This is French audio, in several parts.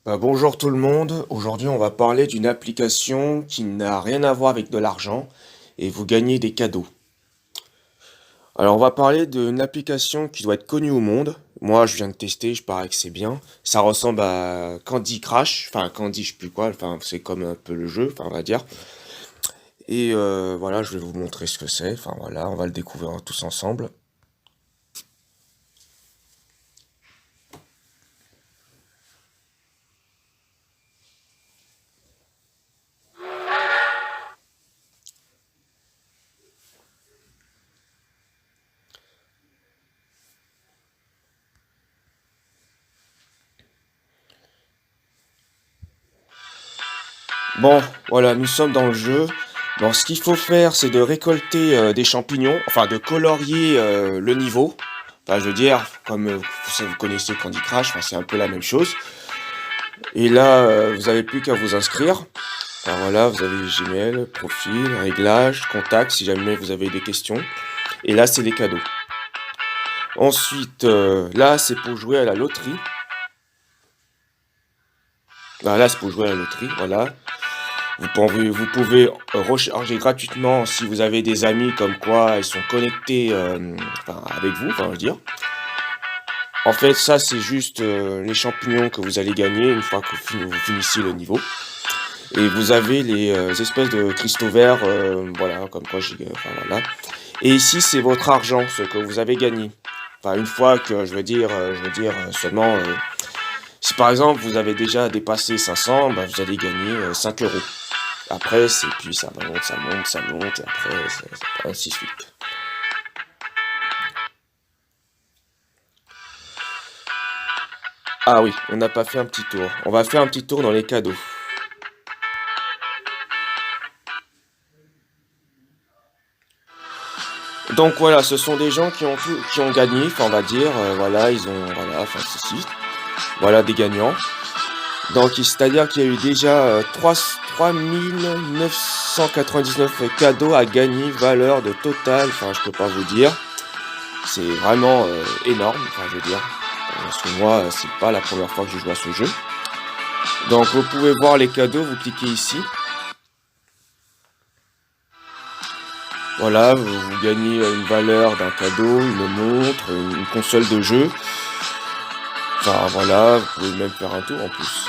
Bonjour tout le monde, aujourd'hui on va parler d'une application qui n'a rien à voir avec de l'argent et vous gagnez des cadeaux. Alors on va parler d'une application qui doit être connue au monde. Moi je viens de tester, je parie que c'est bien. Ça ressemble à Candy Crush, enfin Candy je sais plus quoi, enfin c'est comme un peu le jeu, enfin on va dire. Et voilà, je vais vous montrer ce que c'est, enfin voilà, on va le découvrir tous ensemble. Bon, voilà, nous sommes dans le jeu. Bon, ce qu'il faut faire, c'est de récolter des champignons, enfin de colorier le niveau. Enfin, je veux dire, comme vous connaissez Candy Crush, enfin, c'est un peu la même chose. Et là, vous n'avez plus qu'à vous inscrire. Enfin, voilà, vous avez Gmail, profil, réglages, contact, si jamais vous avez des questions. Et là, c'est les cadeaux. Ensuite, là, c'est pour jouer à la loterie. Ah, là, c'est pour jouer à la loterie, voilà. Vous pouvez recharger gratuitement si vous avez des amis comme quoi ils sont connectés enfin, avec vous, enfin, je veux dire. En fait, ça, c'est juste les champignons que vous allez gagner une fois que vous finissez le niveau. Et vous avez les espèces de cristaux verts, voilà, comme quoi j'ai... Enfin, voilà. Et ici, c'est votre argent, ce que vous avez gagné. Enfin, une fois que, seulement... si par exemple, vous avez déjà dépassé 500, bah, vous allez gagner 5 euros. Après, c'est puis ça monte, ça monte, ça monte, et après, ainsi de suite. Ah oui, on n'a pas fait un petit tour. On va faire un petit tour dans les cadeaux. Donc voilà, ce sont des gens qui ont gagné, enfin on va dire, voilà, ils ont, voilà, enfin ceci, voilà des gagnants. Donc c'est-à-dire qu'il y a eu déjà 3999 cadeaux à gagner, valeur de total, enfin je peux pas vous dire. C'est vraiment énorme, enfin je veux dire. Parce que moi, c'est pas la première fois que je joue à ce jeu. Donc vous pouvez voir les cadeaux, vous cliquez ici. Voilà, vous gagnez une valeur d'un cadeau, une montre, une console de jeu. Enfin voilà, vous pouvez même faire un tour en plus.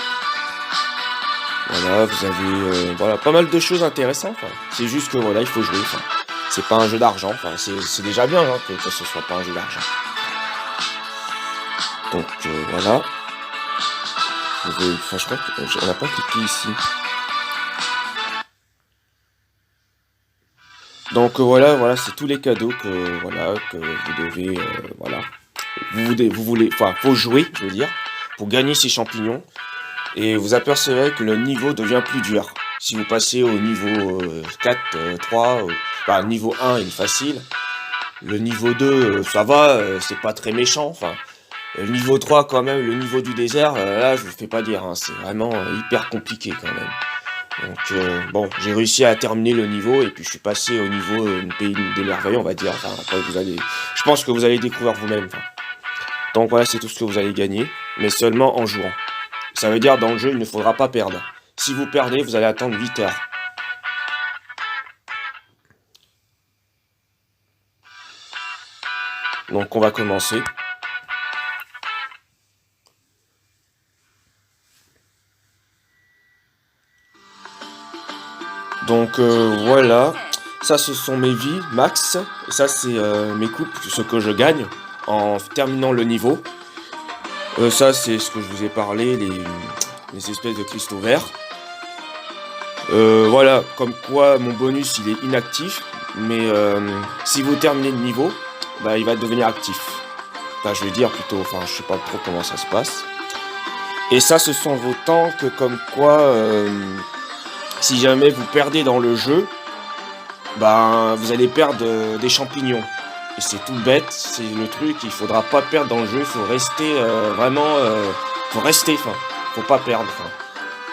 Voilà, vous avez voilà, pas mal de choses intéressantes. Enfin. C'est juste que voilà, il faut jouer. Enfin. C'est pas un jeu d'argent. Enfin, c'est déjà bien hein, que ce soit pas un jeu d'argent. Donc voilà. Enfin, je crois qu'on n'a pas cliqué ici. Donc voilà, c'est tous les cadeaux que vous devez, voilà. Vous voulez, enfin, faut jouer, je veux dire, pour gagner ces champignons. Et vous apercevrez que le niveau devient plus dur. Si vous passez au niveau 4, 3, enfin, niveau 1 il est facile. Le niveau 2, ça va, c'est pas très méchant. Enfin, le niveau 3 quand même, le niveau du désert, là je vous fais pas dire, hein, c'est vraiment hyper compliqué quand même. Donc bon, j'ai réussi à terminer le niveau et puis je suis passé au niveau pays des merveilles, on va dire. Enfin, après je pense que vous allez découvrir vous-même. Enfin. Donc voilà, c'est tout ce que vous allez gagner, mais seulement en jouant. Ça veut dire dans le jeu, il ne faudra pas perdre. Si vous perdez, vous allez attendre 8 heures. Donc on va commencer. Donc voilà, ça ce sont mes vies max, et ça c'est mes coupes, ce que je gagne en terminant le niveau. Ça c'est ce que je vous ai parlé, les espèces de cristaux verts. Voilà, comme quoi mon bonus il est inactif, mais si vous terminez le niveau, bah, il va devenir actif. Enfin je veux dire plutôt, enfin je sais pas trop comment ça se passe. Et ça ce sont vos tanks comme quoi si jamais vous perdez dans le jeu, ben vous allez perdre des champignons. Et c'est tout bête, c'est le truc, il faudra pas perdre dans le jeu, il faut rester vraiment, faut rester, enfin, faut pas perdre. Fin.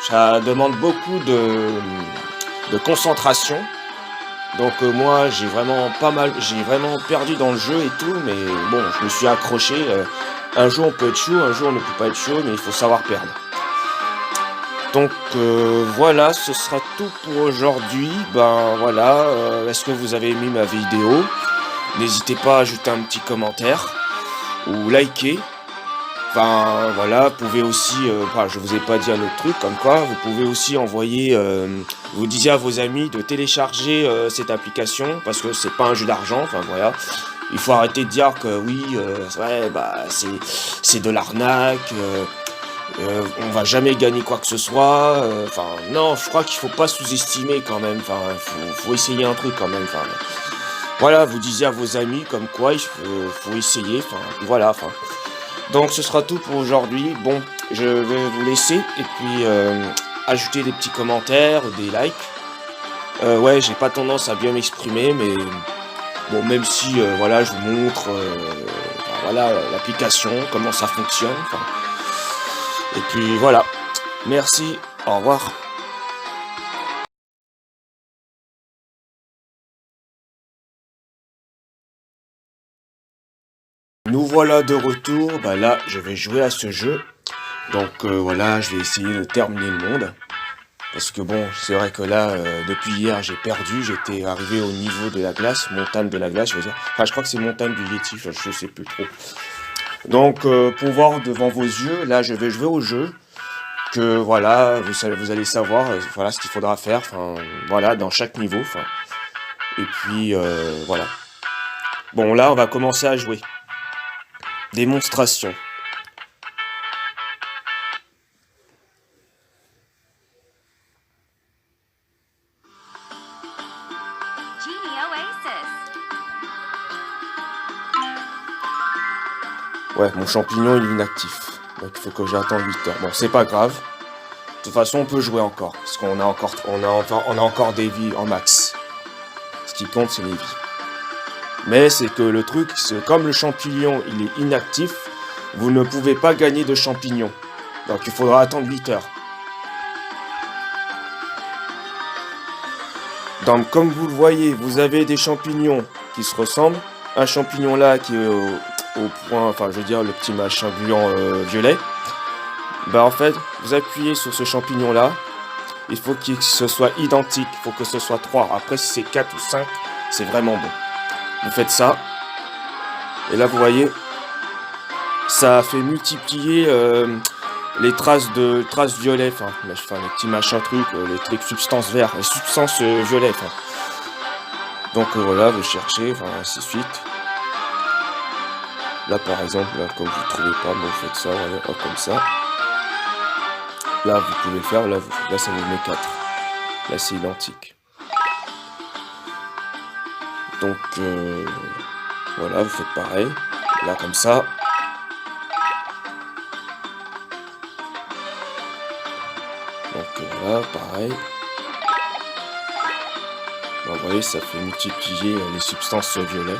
Ça demande beaucoup de concentration. Donc moi j'ai vraiment pas mal, j'ai vraiment perdu dans le jeu et tout, mais bon, je me suis accroché. Un jour on peut être chaud, un jour on ne peut pas être chaud, mais il faut savoir perdre. Donc voilà, ce sera tout pour aujourd'hui. Ben voilà, est-ce que vous avez aimé ma vidéo? N'hésitez pas à ajouter un petit commentaire ou liker. Enfin voilà, vous pouvez aussi, je vous ai pas dit un autre truc, comme quoi vous pouvez aussi envoyer, vous disiez à vos amis de télécharger cette application parce que c'est pas un jeu d'argent. Enfin voilà, il faut arrêter de dire que oui, ouais, bah c'est de l'arnaque. On va jamais gagner quoi que ce soit. Enfin non, je crois qu'il faut pas sous-estimer quand même. Enfin, faut essayer un truc quand même. Enfin, voilà, vous disiez à vos amis comme quoi faut essayer. Enfin, voilà. Enfin, donc ce sera tout pour aujourd'hui. Bon, je vais vous laisser et puis ajouter des petits commentaires, des likes. Ouais, j'ai pas tendance à bien m'exprimer, mais bon, même si voilà, je vous montre voilà l'application, comment ça fonctionne. Enfin, et puis voilà. Merci. Au revoir. Nous voilà de retour. Bah là, je vais jouer à ce jeu. Donc voilà, je vais essayer de terminer le monde. Parce que bon, c'est vrai que là, depuis hier, j'ai perdu. J'étais arrivé au niveau de la glace, montagne de la glace, je veux dire. Enfin, je crois que c'est montagne du Yeti, je sais plus trop. Donc, pour voir devant vos yeux, là, je vais jouer au jeu. Que voilà, vous allez savoir, voilà ce qu'il faudra faire. Enfin, voilà, dans chaque niveau. Enfin, et puis, voilà. Bon, là, on va commencer à jouer. Démonstration. Ouais, mon champignon il est inactif. Donc il faut que j'attende 8 heures. Bon, c'est pas grave. De toute façon, on peut jouer encore. Parce qu'on a encore des vies en max. Ce qui compte, c'est les vies. Mais c'est que le truc, c'est comme le champignon il est inactif, vous ne pouvez pas gagner de champignons. Donc il faudra attendre 8 heures. Donc comme vous le voyez, vous avez des champignons qui se ressemblent. Un champignon là qui est au point, enfin je veux dire le petit machin gluant violet. Bah en fait, vous appuyez sur ce champignon là. Il faut que ce soit identique. Il faut que ce soit 3. Après si c'est 4 ou 5, c'est vraiment bon. Vous faites ça. Et là vous voyez, ça fait multiplier les traces violet, enfin les petits machins trucs, les trucs substances vertes, les substances violet. Enfin. Donc voilà, vous cherchez, enfin ainsi de suite. Là par exemple, là, comme vous ne trouvez pas, vous faites ça, voilà, hop, comme ça. Là vous pouvez le faire, là ça vous met 4. Là c'est identique. Donc voilà, vous faites pareil. Là comme ça. Donc voilà, pareil. Bon, vous voyez, ça fait multiplier les substances violettes.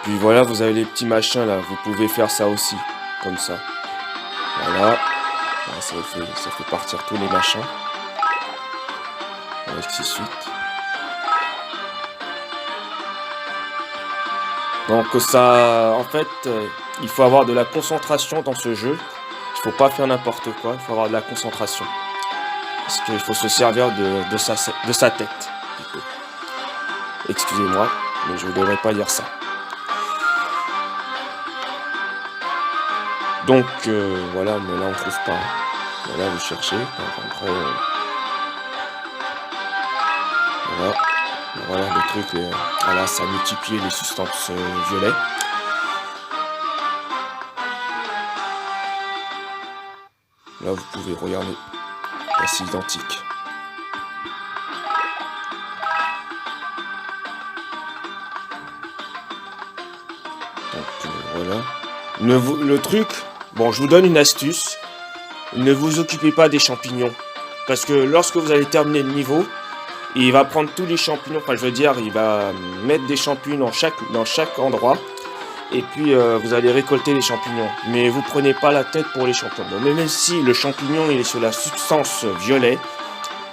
Puis voilà, vous avez les petits machins là, vous pouvez faire ça aussi, comme ça. Voilà, ça fait partir tous les machins. Ainsi de suite. Donc ça, en fait, il faut avoir de la concentration dans ce jeu. Il faut pas faire n'importe quoi, il faut avoir de la concentration. Parce qu'il faut se servir de sa tête. Excusez-moi, mais je ne devrais pas dire ça. Donc voilà, mais là on trouve pas. Voilà, vous cherchez. Après, voilà le truc. Voilà, ça multiplie les substances violettes. Là vous pouvez regarder. Là c'est identique. Donc voilà. Le truc, bon, je vous donne une astuce. Ne vous occupez pas des champignons. Parce que lorsque vous allez terminer le niveau, il va prendre tous les champignons. Enfin, je veux dire, il va mettre des champignons dans chaque endroit. Et puis, vous allez récolter les champignons. Mais vous prenez pas la tête pour les champignons. Bon, même si le champignon, il est sur la substance violet,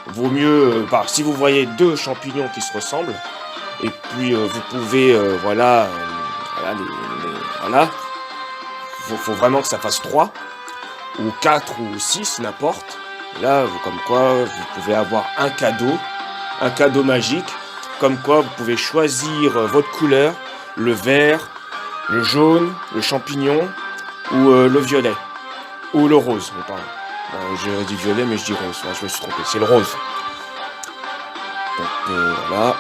vaut mieux, si vous voyez deux champignons qui se ressemblent, et puis vous pouvez, voilà, faut vraiment que ça fasse 3, ou 4, ou 6, n'importe. Là, comme quoi, vous pouvez avoir un cadeau magique, comme quoi vous pouvez choisir votre couleur, le vert, le jaune, le champignon, ou le violet, ou le rose, pardon. J'aurais dit violet, mais je dis rose, je me suis trompé, c'est le rose. Donc voilà.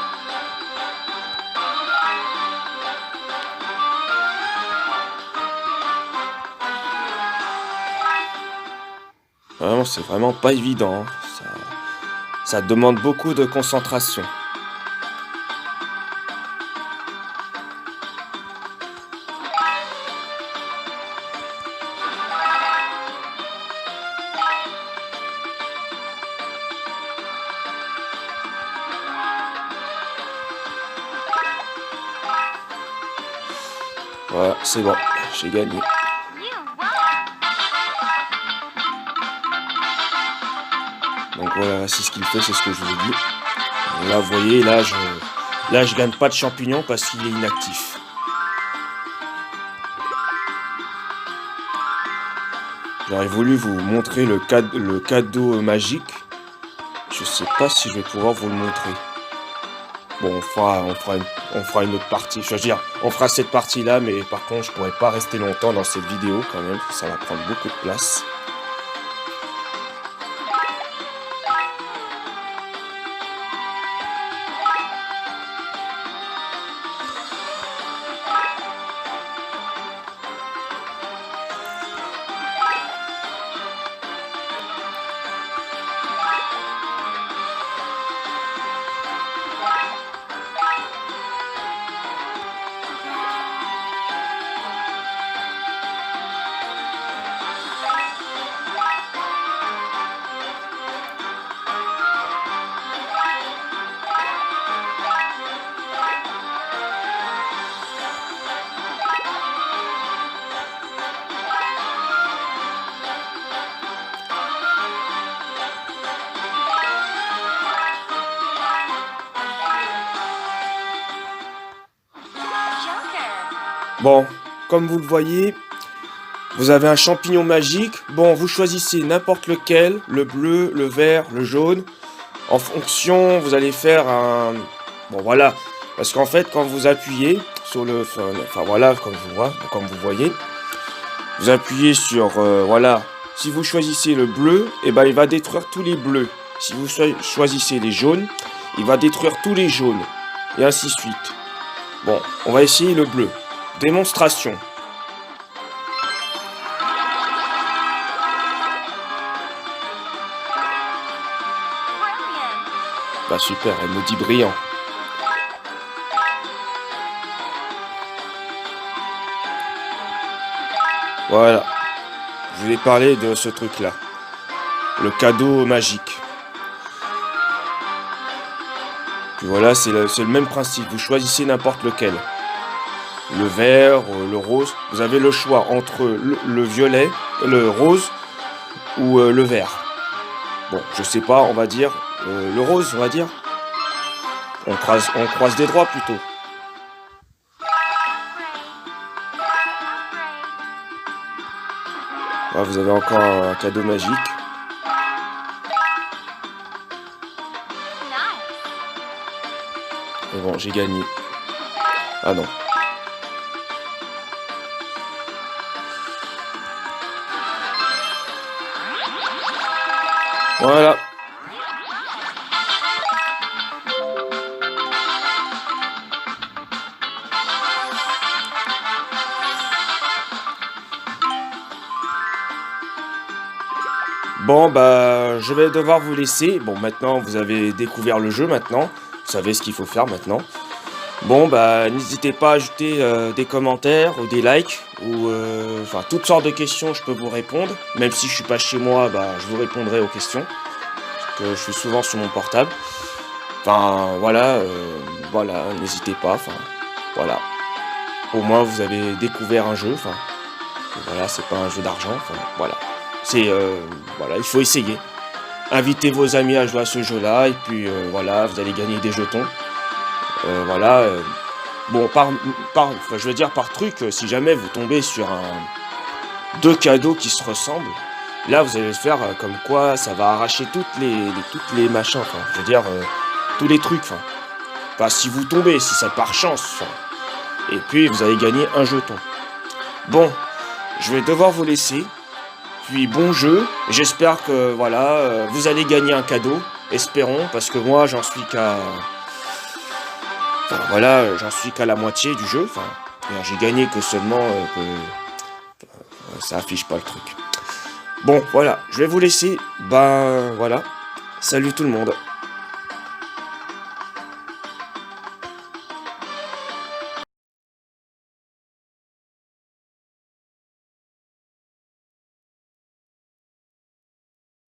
Vraiment, c'est vraiment pas évident, hein. Ça demande beaucoup de concentration. Voilà, c'est bon, j'ai gagné. Donc voilà, c'est ce qu'il fait, c'est ce que je vous ai dit. Là, vous voyez, là, je gagne pas de champignon parce qu'il est inactif. J'aurais voulu vous montrer le cadeau magique. Je sais pas si je vais pouvoir vous le montrer. Bon, on fera une autre partie. Je veux dire, on fera cette partie-là, mais par contre, je pourrais pas rester longtemps dans cette vidéo quand même. Ça va prendre beaucoup de place. Bon, comme vous le voyez, vous avez un champignon magique. Bon, vous choisissez n'importe lequel, le bleu, le vert, le jaune. En fonction, vous allez faire un... Bon, voilà. Parce qu'en fait, quand vous appuyez sur le... Enfin, voilà, comme vous voyez. Vous appuyez sur... voilà. Si vous choisissez le bleu, eh ben, il va détruire tous les bleus. Si vous choisissez les jaunes, il va détruire tous les jaunes. Et ainsi de suite. Bon, on va essayer le bleu. Démonstration. Bah super, elle me dit brillant. Voilà. Je voulais parler de ce truc-là. Le cadeau magique. Puis voilà, c'est le même principe. Vous choisissez n'importe lequel. Le vert, le rose. Vous avez le choix entre le violet, le rose ou le vert. Bon, je sais pas, on va dire le rose, on va dire. On croise des doigts plutôt. Là, vous avez encore un cadeau magique. Et bon, j'ai gagné. Ah non. Voilà. Bon, bah, je vais devoir vous laisser. Bon, maintenant, vous avez découvert le jeu maintenant. Vous savez ce qu'il faut faire maintenant. Bon, bah, n'hésitez pas à ajouter des commentaires ou des likes. Ou, enfin, toutes sortes de questions, je peux vous répondre. Même si je suis pas chez moi, bah, je vous répondrai aux questions. Parce que je suis souvent sur mon portable. Enfin, voilà, n'hésitez pas. Enfin, voilà. Au moins, vous avez découvert un jeu. Enfin, voilà, c'est pas un jeu d'argent. Enfin, voilà. C'est, voilà, il faut essayer. Invitez vos amis à jouer à ce jeu-là, et puis, voilà, vous allez gagner des jetons. Voilà. Bon, je veux dire, par truc, si jamais vous tombez sur deux cadeaux qui se ressemblent. Là, vous allez faire comme quoi ça va arracher toutes les machins, enfin, je veux dire, tous les trucs, enfin. Enfin, si vous tombez, si ça par chance, enfin. Et puis, vous allez gagner un jeton. Bon, je vais devoir vous laisser. Puis, bon jeu. J'espère que, voilà, vous allez gagner un cadeau. Espérons, parce que moi, j'en suis qu'à... Enfin, voilà, j'en suis qu'à la moitié du jeu. Enfin, j'ai gagné que seulement... ça affiche pas le truc. Bon, voilà, je vais vous laisser. Ben, voilà. Salut tout le monde.